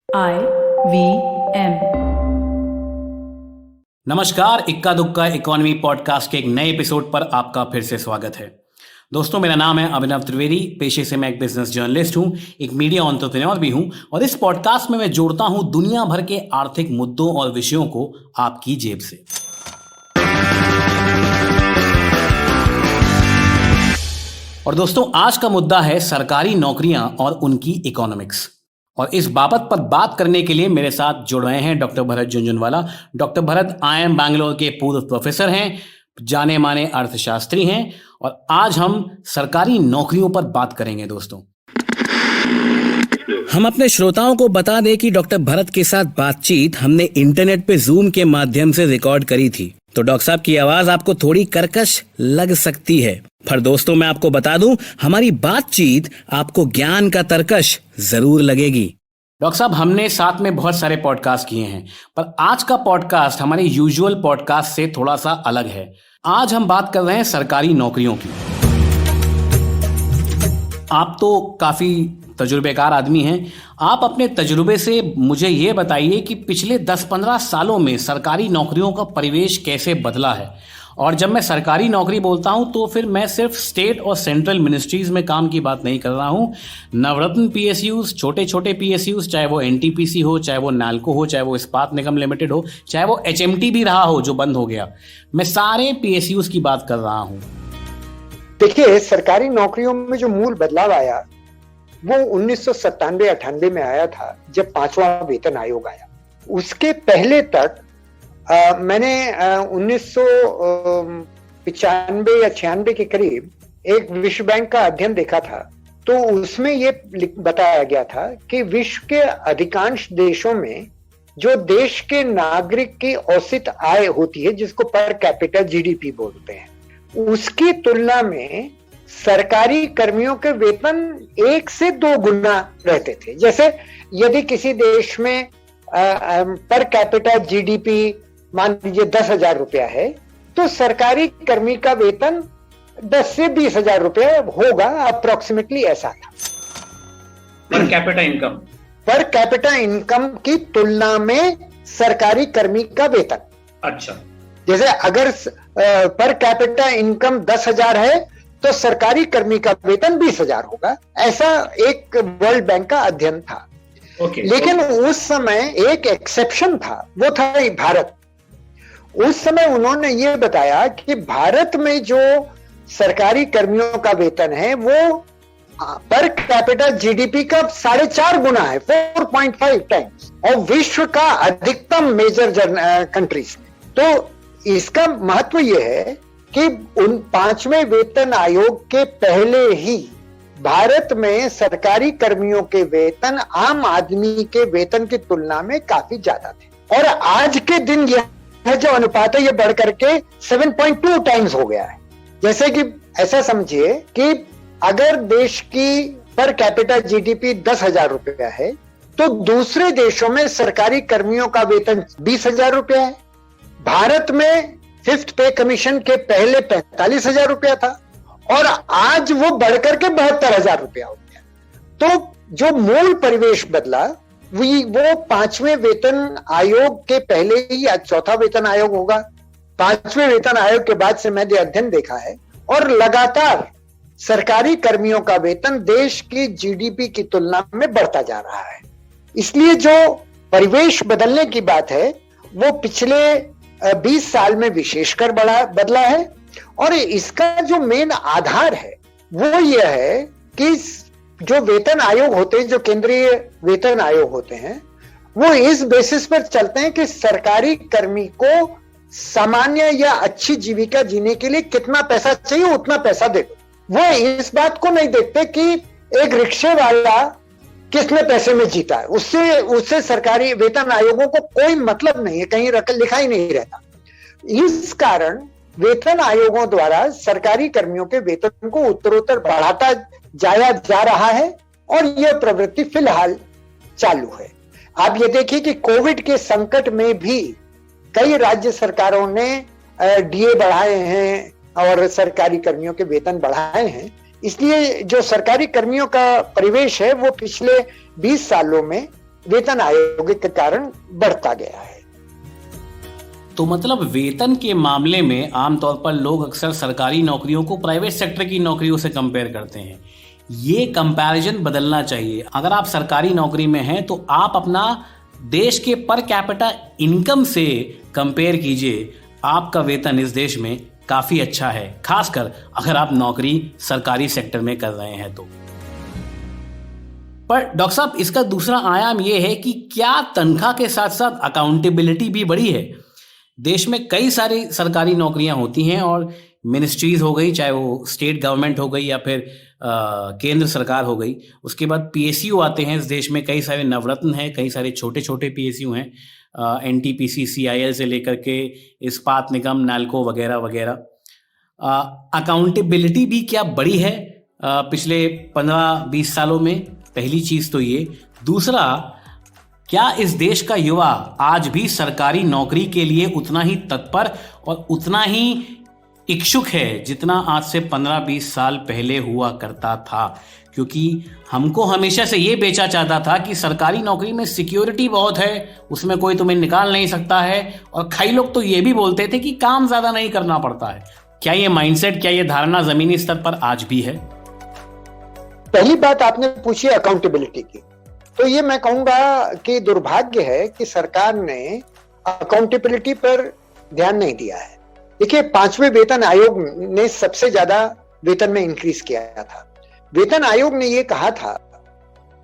IVM। नमस्कार, इक्का दुक्का इकोनॉमी पॉडकास्ट के एक नए एपिसोड पर आपका फिर से स्वागत है। दोस्तों, मेरा नाम है अभिनव त्रिवेदी। पेशे से मैं एक बिजनेस जर्नलिस्ट हूं, एक मीडिया एंटरप्रेन्योर भी हूं और इस पॉडकास्ट में मैं जोड़ता हूं दुनिया भर के आर्थिक मुद्दों और विषयों को आपकी जेब से। और दोस्तों, आज का मुद्दा है सरकारी नौकरियां और उनकी इकोनॉमिक्स। और इस बाबत पर बात करने के लिए मेरे साथ जुड़ रहे हैं doctor Bharat Jhunjhunwala. Doctor Bharat IIM Bangalore के पूर्व प्रोफेसर हैं, जाने माने अर्थशास्त्री हैं और आज हम सरकारी नौकरियों पर बात करेंगे। दोस्तों, हम अपने श्रोताओं को बता दें कि डॉक्टर भरत के साथ बातचीत हमने इंटरनेट पे जूम के माध्यम से रिकॉर्ड करी थी, तो डॉक्टर साहब की आवाज आपको थोड़ी कर्कश लग सकती है। पर दोस्तों, मैं आपको बता दूं, हमारी बातचीत आपको ज्ञान का तरकश जरूर लगेगी। डॉक्टर साहब, हमने साथ में बहुत सारे पॉडकास्ट किए हैं, पर आज का पॉडकास्ट हमारे यूजुअल पॉडकास्ट से थोड़ा सा अलग है। आज हम बात कर रहे हैं सरकारी नौकरियों की। आप तो काफी तजुर्बेकार आदमी हैं। आप अपने तजुर्बे से मुझे ये बताइए कि पिछले 10-15 सालों में सरकारी नौकरियों का परिवेश कैसे बदला है। और जब मैं सरकारी नौकरी बोलता हूं तो फिर मैं सिर्फ स्टेट और सेंट्रल मिनिस्ट्रीज में काम की बात नहीं कर रहा हूं। नवरत्न PSUs, छोटे छोटे PSUs, चाहे वो NTPC हो, चाहे वो नाल्को हो, चाहे वो इस्पात निगम लिमिटेड हो, चाहे वो HMT भी रहा हो जो बंद हो गया, मैं सारे PSUs की बात कर रहा हूं। देखिए, सरकारी नौकरियों में जो मूल बदलाव आया वो 1997-98 में आया था, जब 5वां वेतन आयोग आया। उसके पहले तक मैंने 1995 या 96 के करीब एक विश्व बैंक का अध्ययन देखा था। तो उसमें ये बताया गया था कि विश्व के अधिकांश देशों में जो देश के नागरिक की औसत आय होती है, जिसको पर कैपिटा GDP बोलते हैं, उसकी तुलना में सरकारी कर्मियों के वेतन 1 से 2 गुना रहते थे। जैसे यदि किसी देश में पर कैपिटा GDP मान लीजिए 10,000 रुपया है, तो सरकारी कर्मी का वेतन 10 से 20,000 रुपया होगा, अप्रोक्सीमेटली ऐसा था। पर कैपिटा इनकम की तुलना में सरकारी कर्मी का वेतन। अच्छा, जैसे अगर पर कैपिटा इनकम 10,000 है तो सरकारी कर्मी का वेतन 20,000 होगा। ऐसा एक वर्ल्ड बैंक का अध्ययन था। लेकिन उस समय एक एक्सेप्शन था, वो था भारत। उस समय उन्होंने ये बताया कि भारत में जो सरकारी कर्मियों का वेतन है वो पर कैपिटा GDP का 4.5 गुना है, 4.5 टाइम्स, और विश्व का अधिकतम मेजर कंट्रीज में। तो इसका महत्व यह है कि उन 5वें वेतन आयोग के पहले ही भारत में सरकारी कर्मियों के वेतन आम आदमी के वेतन की तुलना में काफी ज्यादा थे। और आज के दिन यह जो अनुपात है, ये बढ़ करके 7.2 टाइम्स हो गया है। जैसे कि ऐसा समझिए कि अगर देश की पर कैपिटा GDP 10,000 रुपया है, तो दूसरे देशों में सरकारी कर्मियों का वेतन 20,000 रुपया है। भारत में 5th पे कमीशन के पहले 45,000 रुपया था और आज वो बढ़कर के 72,000 रुपया हो गया। तो जो मूल परिवेश बदला वो 5वें वेतन आयोग के पहले ही, आज 4था वेतन आयोग होगा, 5वें वेतन आयोग के बाद से मैंने अध्ययन देखा है, और लगातार सरकारी कर्मियों का वेतन देश की GDP की तुलना में बढ़ता जा रहा है। इसलिए जो परिवेश बदलने की बात है वो पिछले 20 साल में विशेषकर बदला है। और इसका जो मेन आधार है वो यह है कि जो वेतन आयोग होते हैं, जो केंद्रीय वेतन आयोग होते हैं, वो इस बेसिस पर चलते हैं कि सरकारी कर्मी को सामान्य या अच्छी जीविका जीने के लिए कितना पैसा चाहिए, उतना पैसा दे दो। वो इस बात को नहीं देखते कि एक रिक्शे वाला कितने पैसे में जीता है। उससे सरकारी वेतन आयोगों को कोई मतलब नहीं है, कहीं लिखा ही नहीं रहता। इस कारण वेतन आयोगों द्वारा सरकारी कर्मियों के वेतन को उत्तरोत्तर बढ़ाता जाया जा रहा है और यह प्रवृत्ति फिलहाल चालू है। आप ये देखिए कि कोविड के संकट में भी कई राज्य सरकारों ने DA बढ़ाए हैं और सरकारी कर्मियों के वेतन बढ़ाए हैं। इसलिए जो सरकारी कर्मियों का परिवेश है वो पिछले 20 सालों में वेतन आयोग के कारण बढ़ता गया है। तो मतलब वेतन के मामले में आमतौर पर लोग अक्सर सरकारी नौकरियों को प्राइवेट सेक्टर की नौकरियों से कंपेयर करते हैं। ये कंपैरिजन बदलना चाहिए। अगर आप सरकारी नौकरी में हैं तो आप अपना देश के पर कैपिटा इनकम से कंपेयर कीजिए। आपका वेतन इस देश में काफी अच्छा है, खासकर अगर आप नौकरी सरकारी सेक्टर में कर रहे हैं तो। पर डॉक्टर साहब, इसका दूसरा आयाम यह है कि क्या तनख्वाह के साथ साथ अकाउंटेबिलिटी भी बढ़ी है? देश में कई सारी सरकारी नौकरियां होती हैं और मिनिस्ट्रीज हो गई, चाहे वो स्टेट गवर्नमेंट हो गई या फिर केंद्र सरकार हो गई। उसके बाद पीएसयू आते हैं। इस देश में कई सारे नवरत्न हैं, कई सारे छोटे छोटे पीएसयू हैं, एनटीपीसी, सीआईएल से लेकर के इस्पात निगम, नाल्को वगैरह वगैरह। अकाउंटेबिलिटी भी क्या बढ़ी है पिछले 15-20 सालों में? पहली चीज तो ये। दूसरा, क्या इस देश का युवा आज भी सरकारी नौकरी के लिए उतना ही तत्पर और उतना ही इच्छुक है जितना आज से 15-20 साल पहले हुआ करता था? क्योंकि हमको हमेशा से ये बेचा जाता था कि सरकारी नौकरी में सिक्योरिटी बहुत है, उसमें कोई तुम्हें निकाल नहीं सकता है, और कई लोग तो ये भी बोलते थे कि काम ज्यादा नहीं करना पड़ता है। क्या ये माइंडसेट, क्या ये धारणा जमीनी स्तर पर आज भी है? पहली बात आपने पूछी अकाउंटेबिलिटी की, तो ये मैं कहूंगा कि दुर्भाग्य है कि सरकार ने अकाउंटेबिलिटी पर ध्यान नहीं दिया है। देखिए, 5वें वेतन आयोग ने सबसे ज्यादा वेतन में इंक्रीज किया था। वेतन आयोग ने ये कहा था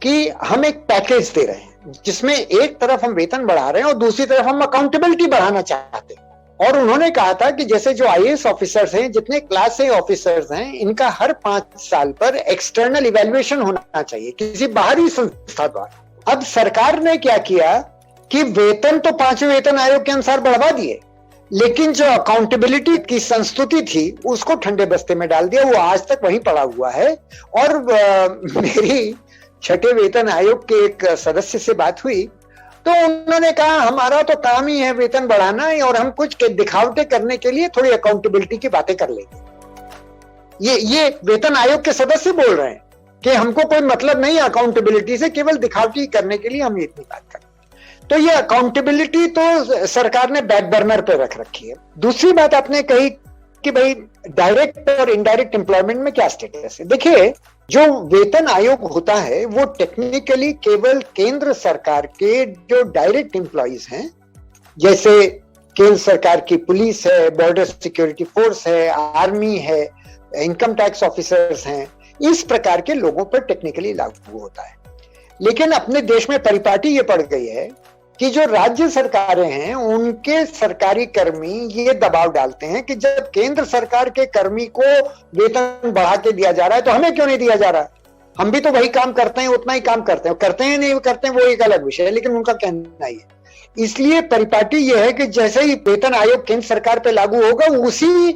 कि हम एक पैकेज दे रहे हैं जिसमें एक तरफ हम वेतन बढ़ा रहे हैं और दूसरी तरफ हम अकाउंटेबिलिटी बढ़ाना चाहते हैं। और उन्होंने कहा था कि जैसे जो आईएएस ऑफिसर्स हैं, जितने क्लास ए ऑफिसर्स हैं, इनका हर 5 साल पर एक्सटर्नल इवैल्यूएशन होना चाहिए किसी बाहरी संस्था द्वारा। अब सरकार ने क्या किया कि वेतन तो 5वें वेतन आयोग के अनुसार बढ़वा दिए, लेकिन जो अकाउंटेबिलिटी की संस्तुति थी उसको ठंडे बस्ते में डाल दिया। वो आज तक वहीं पड़ा हुआ है। और मेरी 6ठे वेतन आयोग के एक सदस्य से बात हुई तो उन्होंने कहा, हमारा तो काम ही है वेतन बढ़ाना, और हम कुछ दिखावटे करने के लिए थोड़ी अकाउंटेबिलिटी की बातें कर लेंगे। ये वेतन आयोग के सदस्य बोल रहे हैं कि हमको कोई मतलब नहीं अकाउंटेबिलिटी से, केवल दिखावटी करने के लिए हम इतनी बात करें। तो ये अकाउंटेबिलिटी तो सरकार ने बैक बर्नर पे रख रखी है। दूसरी बात आपने कही कि भाई डायरेक्ट और इनडायरेक्ट एम्प्लॉयमेंट में क्या स्टेटस है। देखिए, जो वेतन आयोग होता है वो टेक्निकली केवल केंद्र सरकार के जो डायरेक्ट एम्प्लॉइज हैं, जैसे केंद्र सरकार की पुलिस है, बॉर्डर सिक्योरिटी फोर्स है, आर्मी है, इनकम टैक्स ऑफिसर्स हैं, इस प्रकार के लोगों पर टेक्निकली लागू होता है। लेकिन अपने देश में परिपाटी ये पड़ गई है कि जो राज्य सरकारें हैं उनके सरकारी कर्मी ये दबाव डालते हैं कि जब केंद्र सरकार के कर्मी को वेतन बढ़ा के दिया जा रहा है तो हमें क्यों नहीं दिया जा रहा? हम भी तो वही काम करते हैं, उतना ही काम करते हैं। करते हैं नहीं करते हैं वो एक अलग विषय है, लेकिन उनका कहना ही है। इसलिए परिपाटी ये है कि जैसे ही वेतन आयोग केंद्र सरकार पे लागू होगा उसी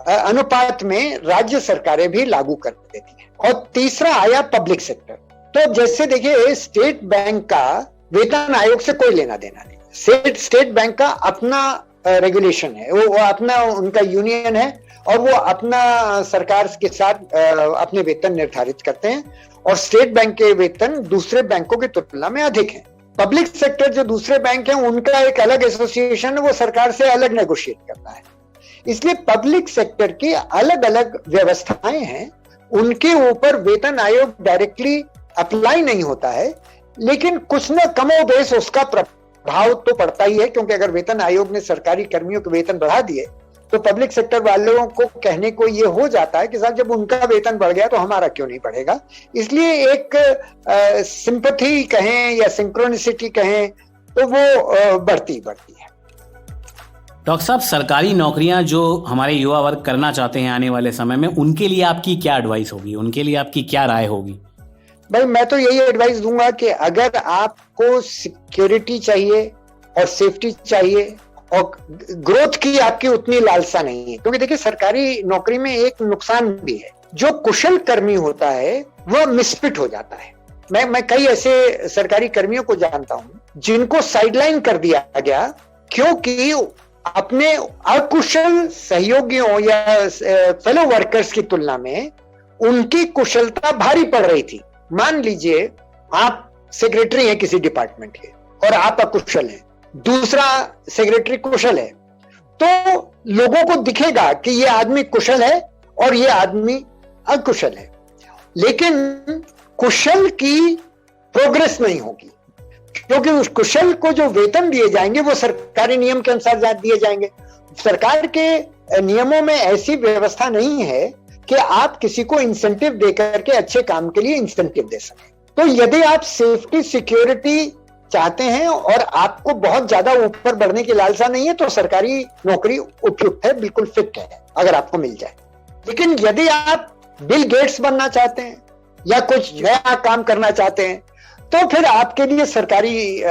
अनुपात में राज्य सरकारें भी लागू कर देती है। और तीसरा आया पब्लिक सेक्टर। तो जैसे देखिए, स्टेट बैंक का वेतन आयोग से कोई लेना देना नहीं। स्टेट बैंक का अपना रेगुलेशन है, वो अपना उनका यूनियन है और वो अपना सरकार के साथ अपने वेतन निर्धारित करते हैं, और स्टेट बैंक के वेतन दूसरे बैंकों की तुलना में अधिक हैं। पब्लिक सेक्टर जो दूसरे बैंक हैं उनका एक अलग एसोसिएशन है, वो सरकार से अलग नेगोशिएट करता है। इसलिए पब्लिक सेक्टर की अलग अलग व्यवस्थाएं हैं, उनके ऊपर वेतन आयोग डायरेक्टली अप्लाई नहीं होता है, लेकिन कुछ न कमोबेश उसका प्रभाव तो पड़ता ही है। क्योंकि अगर वेतन आयोग ने सरकारी कर्मियों के वेतन बढ़ा दिए तो पब्लिक सेक्टर वालों को कहने को ये हो जाता है कि साहब जब उनका वेतन बढ़ गया तो हमारा क्यों नहीं बढ़ेगा। इसलिए एक सिंपैथी कहें या सिंक्रोनिसिटी कहें तो वो बढ़ती है। डॉक्टर साहब, सरकारी नौकरियां जो हमारे युवा वर्ग करना चाहते हैं आने वाले समय में, उनके लिए आपकी क्या एडवाइस होगी, उनके लिए आपकी क्या राय होगी? भाई, मैं तो यही एडवाइस दूंगा कि अगर आपको सिक्योरिटी चाहिए और सेफ्टी चाहिए और ग्रोथ की आपकी उतनी लालसा नहीं है, क्योंकि देखिए सरकारी नौकरी में एक नुकसान भी है, जो कुशल कर्मी होता है वह मिसफिट हो जाता है। मैं कई ऐसे सरकारी कर्मियों को जानता हूं जिनको साइडलाइन कर दिया गया क्योंकि अपने अकुशल सहयोगियों या फेलो वर्कर्स की तुलना में उनकी कुशलता भारी पड़ रही थी। मान लीजिए आप सेक्रेटरी हैं किसी डिपार्टमेंट के और आप अकुशल हैं, दूसरा सेक्रेटरी कुशल है, तो लोगों को दिखेगा कि ये आदमी कुशल है और ये आदमी अकुशल है, लेकिन कुशल की प्रोग्रेस नहीं होगी, क्योंकि उस कुशल को जो वेतन दिए जाएंगे वो सरकारी नियम के अनुसार दिए जाएंगे। सरकार के नियमों में ऐसी व्यवस्था नहीं है कि आप किसी को इंसेंटिव देकर के अच्छे काम के लिए इंसेंटिव दे सकें। तो यदि आप सेफ्टी सिक्योरिटी चाहते हैं और आपको बहुत ज्यादा ऊपर बढ़ने की लालसा नहीं है, तो सरकारी नौकरी उपयुक्त है, बिल्कुल फिट है अगर आपको मिल जाए। लेकिन यदि आप बिल गेट्स बनना चाहते हैं या कुछ नया काम करना चाहते हैं, तो फिर आपके लिए सरकारी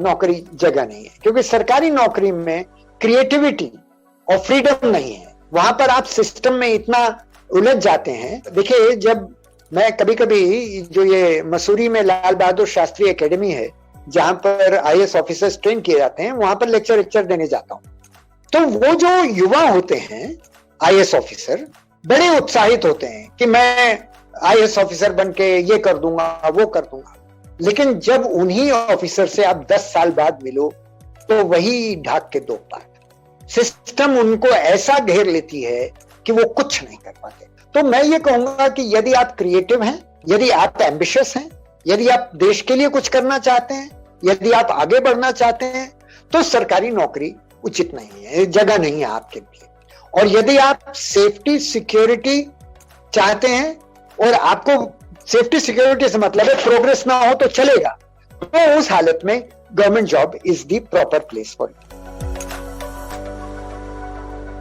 नौकरी जगह नहीं है, क्योंकि सरकारी नौकरी में क्रिएटिविटी और फ्रीडम नहीं है। वहां पर आप सिस्टम में इतना उलझ जाते हैं। देखिए, जब मैं कभी कभी जो ये मसूरी में लाल बहादुर शास्त्री एकेडमी है जहां पर आईएएस ऑफिसर्स ट्रेन किए जाते हैं, वहां पर लेक्चर देने जाता हूं, तो वो जो युवा होते हैं आईएएस ऑफिसर बड़े उत्साहित होते हैं कि मैं आईएएस ऑफिसर बन के ये कर दूंगा वो कर दूंगा। लेकिन जब उन्हीं ऑफिसर से आप 10 साल बाद मिलो तो वही ढाक के दो पार्ट सिस्टम उनको ऐसा घेर लेती है कि वो कुछ नहीं कर पाते। तो मैं ये कहूंगा कि यदि आप क्रिएटिव हैं, यदि आप एम्बिशियस हैं, यदि आप देश के लिए कुछ करना चाहते हैं, यदि आप आगे बढ़ना चाहते हैं, तो सरकारी नौकरी उचित नहीं है, जगह नहीं है आपके लिए। और यदि आप सेफ्टी सिक्योरिटी चाहते हैं और आपको सेफ्टी सिक्योरिटी से मतलब है प्रोग्रेस ना हो तो चलेगा, तो उस हालत में government job is the proper place for it.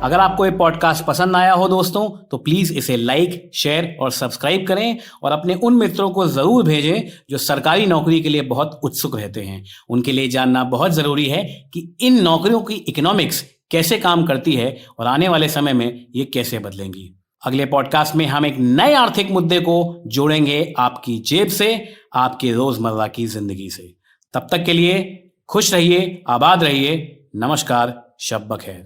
अगर आपको ये पॉडकास्ट पसंद आया हो दोस्तों, तो प्लीज इसे लाइक, शेयर और सब्सक्राइब करें और अपने उन मित्रों को जरूर भेजें जो सरकारी नौकरी के लिए बहुत उत्सुक रहते हैं। उनके लिए जानना बहुत जरूरी है कि इन नौकरियों की इकोनॉमिक्स कैसे काम करती है और आने वाले समय में ये कैसे बदलेंगी। अगले पॉडकास्ट में हम एक नए आर्थिक मुद्दे को जोड़ेंगे आपकी जेब से, आपके रोजमर्रा की जिंदगी से। तब तक के लिए खुश रहिए, आबाद रहिए। नमस्कार, शब बखैर।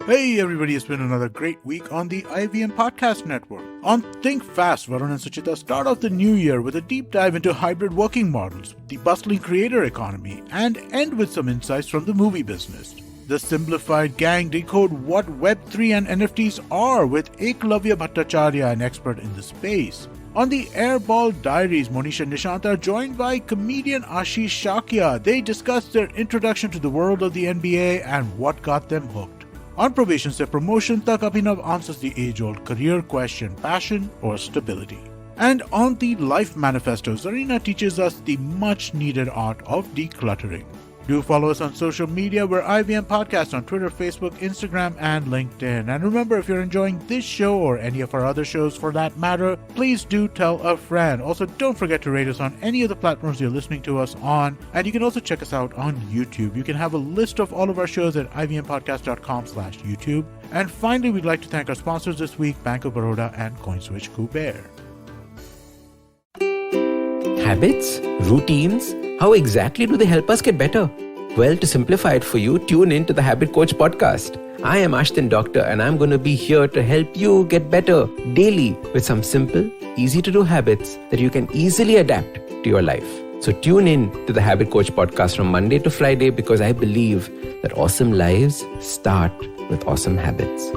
Hey everybody, it's been another great week on the IVM Podcast Network. On Think Fast, Varun and Suchita start off the new year with a deep dive into hybrid working models, the bustling creator economy, and end with some insights from the movie business. The Simplified Gang decode what Web3 and NFTs are with Eklavya Bhattacharya, an expert in the space. On the Airball Diaries, Monisha and Nishant are joined by comedian Ashish Shakya. They discuss their introduction to the world of the NBA and what got them hooked. On Probation se Promotion tak, Abhinav answers the age-old career question, passion or stability. And on the Life Manifesto, Zarina teaches us the much-needed art of decluttering. Do follow us on social media. We're IVM Podcast on Twitter, Facebook, Instagram, and LinkedIn. And remember, if you're enjoying this show or any of our other shows for that matter, please do tell a friend. Also, don't forget to rate us on any of the platforms you're listening to us on. And you can also check us out on YouTube. You can have a list of all of our shows at ivmpodcast.com/YouTube. And finally, we'd like to thank our sponsors this week, Bank of Baroda and CoinSwitch Kuber. Habits? Routines? How exactly do they help us get better? Well, to simplify it for you, tune in to the Habit Coach podcast. I am Ashton Doctor and I'm going to be here to help you get better daily with some simple, easy to do habits that you can easily adapt to your life. So tune in to the Habit Coach podcast from Monday to Friday because I believe that awesome lives start with awesome habits.